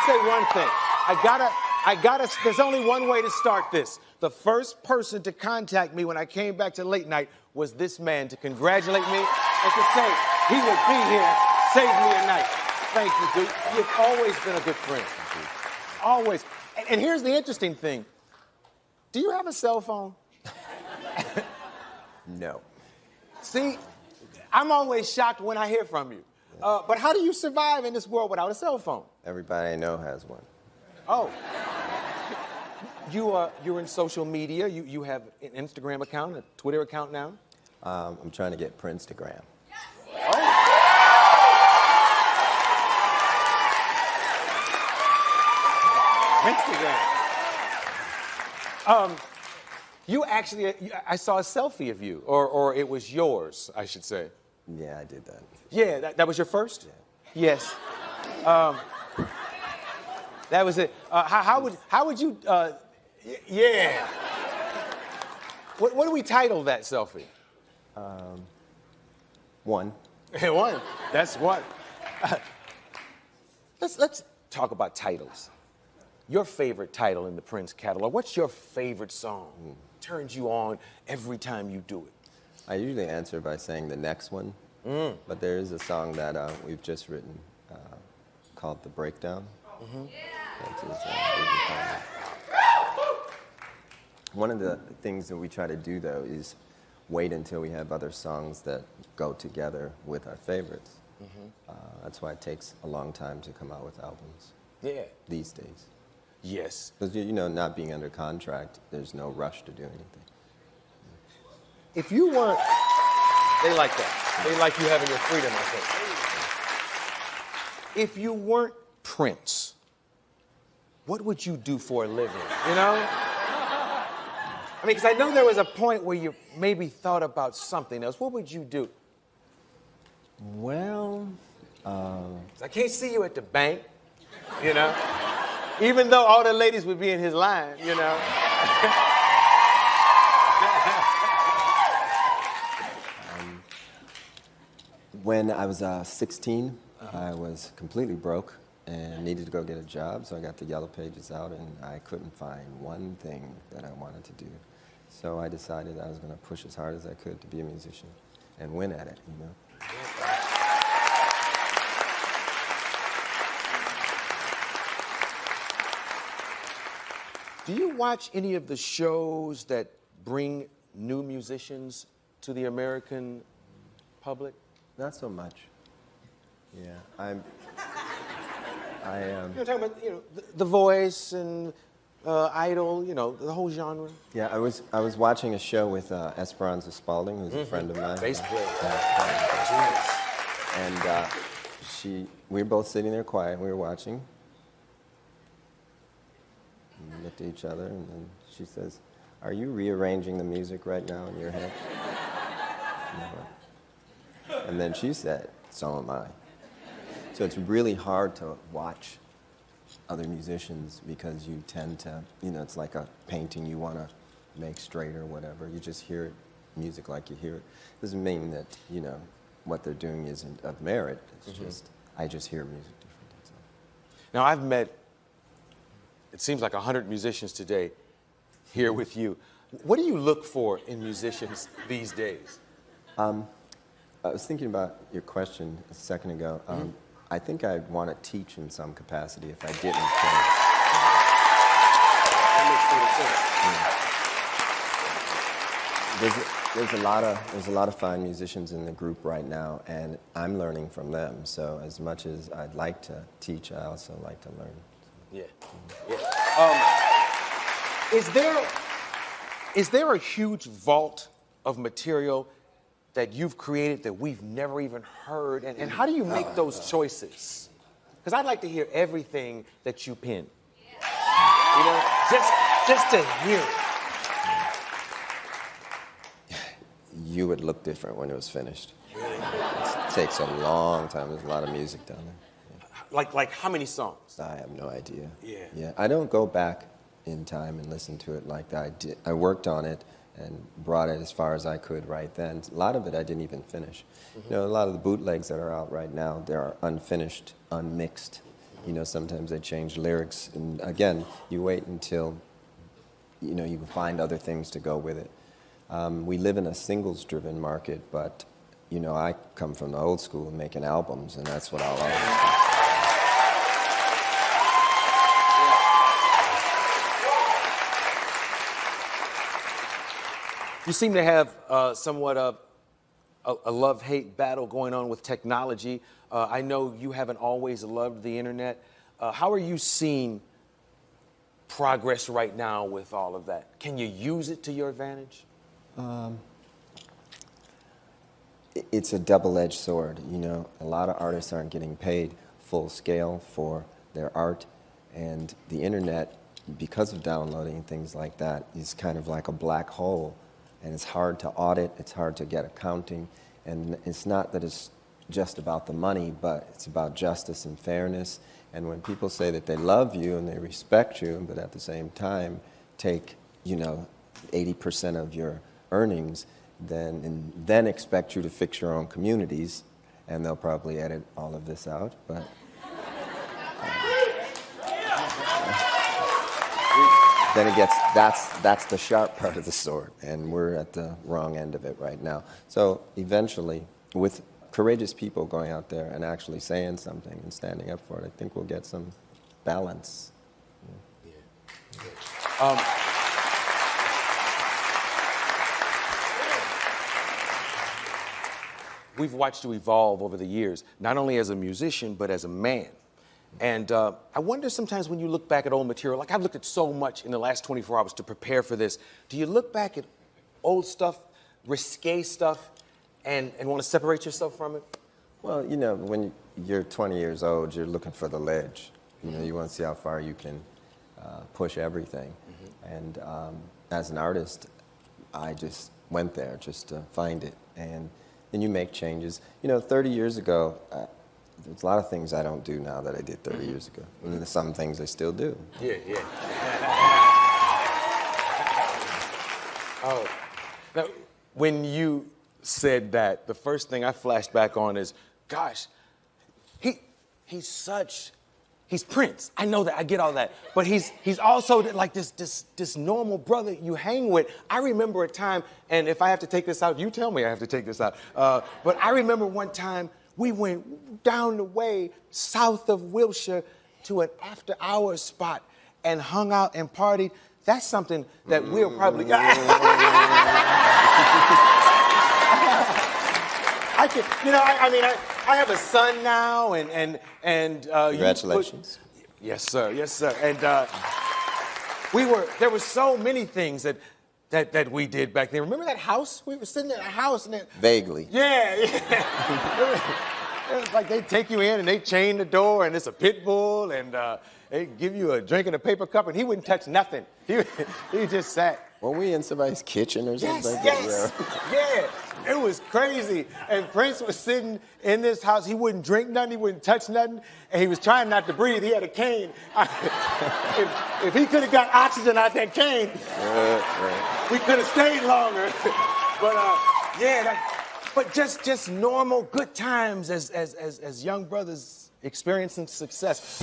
say one thing. There's only one way to start this. The first person to contact me when I came back to late night was this man to congratulate me and to say he would be here, save me a night. Thank you, dude. You've always been a good friend. Always. And here's the interesting thing. Do you have a cell phone? No. See, I'm always shocked when I hear from you. But how do you survive in this world without a cell phone? Everybody I know has one. Oh. You're in social media. You have an Instagram account, a Twitter account now? I'm trying to get Princegram. Oh. Instagram. You actually, I saw a selfie of you, or it was yours, I should say. Yeah, I did that. Yeah, that was your first? Yeah. Yes. That was it. How would you, yeah. What do we title that selfie? One. One. That's one. Let's talk about titles. Your favorite title in the Prince catalog. What's your favorite song? Turns you on every time you do it. I usually answer by saying the next one, but there is a song that we've just written called The Breakdown. One of the things that we try to do, though, is wait until we have other songs that go together with our favorites. That's why it takes a long time to come out with albums. Yeah. These days. Yes. Because, you know, not being under contract, there's no rush to do anything. If you weren't, they like that. They like you having your freedom, I think. If you weren't Prince, what would you do for a living, you know? I mean, because I know there was a point where you maybe thought about something else. What would you do? Well, I can't see you at the bank, you know? Even though all the ladies would be in his line, you know? When I was 16, I was completely broke and needed to go get a job, so I got the Yellow Pages out, and I couldn't find one thing that I wanted to do. So I decided I was going to push as hard as I could to be a musician and win at it, you know? Do you watch any of the shows that bring new musicians to the American public? Not so much. Yeah, You're talking about, The Voice and Idol, the whole genre. Yeah, I was watching a show with Esperanza Spalding, who's a friend of mine. Bass player. And we were both sitting there quiet, we were watching. And we looked at each other, and then she says, "Are you rearranging the music right now in your head?" And then she said, "So am I." So it's really hard to watch other musicians because you tend to, it's like a painting you want to make straight or whatever. You just hear it, music like you hear it. Doesn't mean that, what they're doing isn't of merit. It's just, I just hear music different. That's all. Now, I've met, it seems like 100 musicians today here with you. What do you look for in musicians these days? I was thinking about your question a second ago. I think I'd want to teach in some capacity if I didn't play. There's a lot of fine musicians in the group right now, and I'm learning from them. So as much as I'd like to teach, I also like to learn. Yeah. Is there a huge vault of material that you've created that we've never even heard? And how do you make those choices? Because I'd like to hear everything that you pen. Just to hear it. You would look different when it was finished. It takes a long time. There's a lot of music down there. Yeah. Like how many songs? I have no idea. Yeah. I don't go back in time and listen to it like that. I worked on it and brought it as far as I could right then. A lot of it I didn't even finish. A lot of the bootlegs that are out right now, they are unfinished, unmixed, You know, sometimes they change lyrics. And again, you wait until, you know, you can find other things to go with it. We live in a singles-driven market, but, you know, I come from the old school making albums, and that's what I'll always do. You seem to have somewhat of a love-hate battle going on with technology. I know you haven't always loved the internet. How are you seeing progress right now with all of that? Can you use it to your advantage? It's a double-edged sword. You know, a lot of artists aren't getting paid full scale for their art, and the internet, because of downloading and things like that, is kind of like a black hole. And it's hard to audit, it's hard to get accounting, and it's not that it's just about the money, but it's about justice and fairness. And when people say that they love you and they respect you, but at the same time take, you know, 80% of your earnings, then expect you to fix your own communities, and they'll probably edit all of this out, but then it gets, that's the sharp part of the sword, and we're at the wrong end of it right now. So eventually, with courageous people going out there and actually saying something and standing up for it, I think we'll get some balance. We've watched you evolve over the years, not only as a musician, but as a man. And I wonder sometimes when you look back at old material, like I've looked at so much in the last 24 hours to prepare for this, do you look back at old stuff, risque stuff, and want to separate yourself from it? Well, you know, when you're 20 years old, you're looking for the ledge. You know, you want to see how far you can push everything. And as an artist, I just went there just to find it. And then you make changes. You know, 30 years ago, there's a lot of things I don't do now that I did 30 years ago. And there's some things I still do. Yeah. Oh, now, when you said that, the first thing I flashed back on is, gosh, he's Prince. I know that, I get all that. But he's also like this normal brother you hang with. I remember a time, and if I have to take this out, you tell me I have to take this out. But I remember one time we went down the way south of Wilshire to an after-hours spot and hung out and partied. That's something that we'll probably... I have a son now, and Congratulations. Yes, sir. And there were so many things that we did back then. Remember that house? We were sitting in a house and Vaguely. Yeah. It was like they take you in and they chain the door and it's a pit bull and they give you a drink in a paper cup and he wouldn't touch nothing. He just sat. Were we in somebody's kitchen or something? Yes. Yeah. It was crazy. And Prince was sitting in this house. He wouldn't drink nothing. He wouldn't touch nothing. And he was trying not to breathe. He had a cane. If he could have got oxygen out that cane, we could have stayed longer. But just normal good times as young brothers experiencing success.